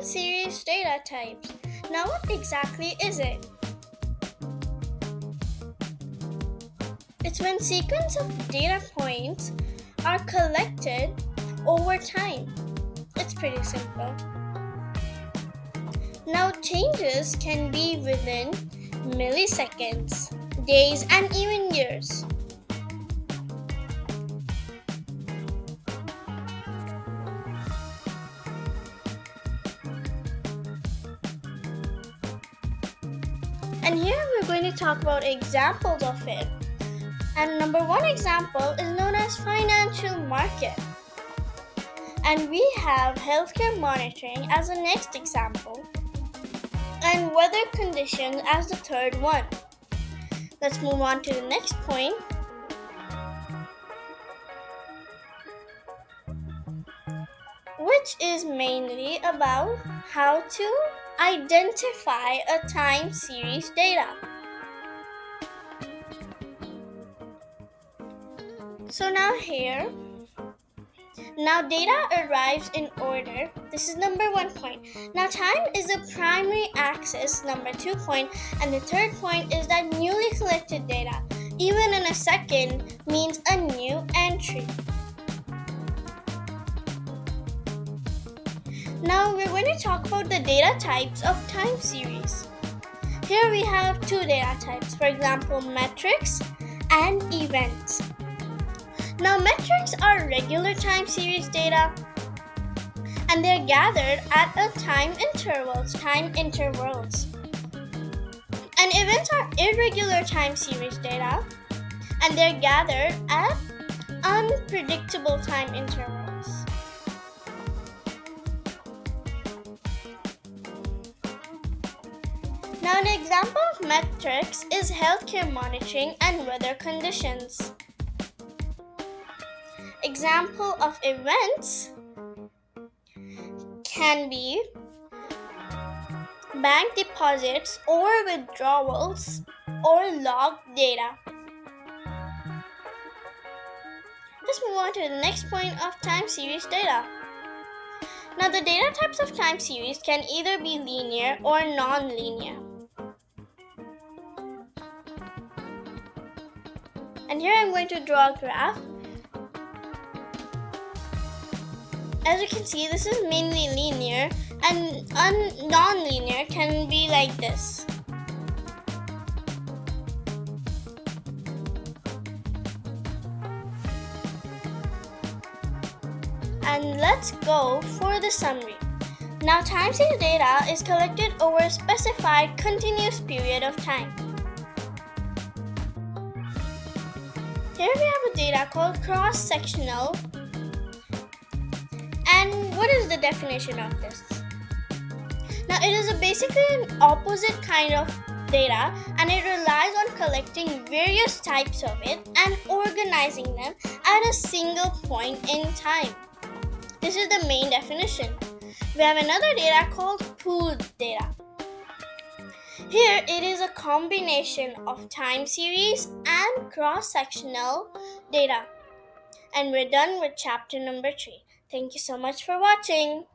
time series data types. Now, what exactly is it? It's when sequence of data points are collected over time. It's pretty simple. Now, changes can be within milliseconds, days, and even years. And here we're going to talk about examples of it. And number one example is known as financial market. And we have healthcare monitoring as the next example, and weather conditions as the third one. Let's move on to the next point. Which is mainly about how to identify a time series data. So now data arrives in order. This is number 1 point. Now time is the primary axis, number 2 point, and the third point is that newly collected data, even in a second, means a new entry. Now we're going to talk about the data types of time series. Here we have two data types, for example, metrics and events. Now metrics are regular time series data, and they're gathered at a time intervals. And events are irregular time series data, and they're gathered at unpredictable time intervals. Now an example of metrics is healthcare monitoring and weather conditions. Example of events can be bank deposits or withdrawals or log data. Let's move on to the next point of time series data. Now the data types of time series can either be linear or non-linear. And here I'm going to draw a graph. As you can see, this is mainly linear, and non-linear can be like this. And let's go for the summary. Now, time series data is collected over a specified continuous period of time. Here we have a data called cross-sectional. And what is the definition of this? Now it is basically an opposite kind of data, and it relies on collecting various types of it and organizing them at a single point in time. This is the main definition. We have another data called pooled data. Here it is a combination of time series and cross-sectional data. And we're done with chapter number 3. Thank you so much for watching.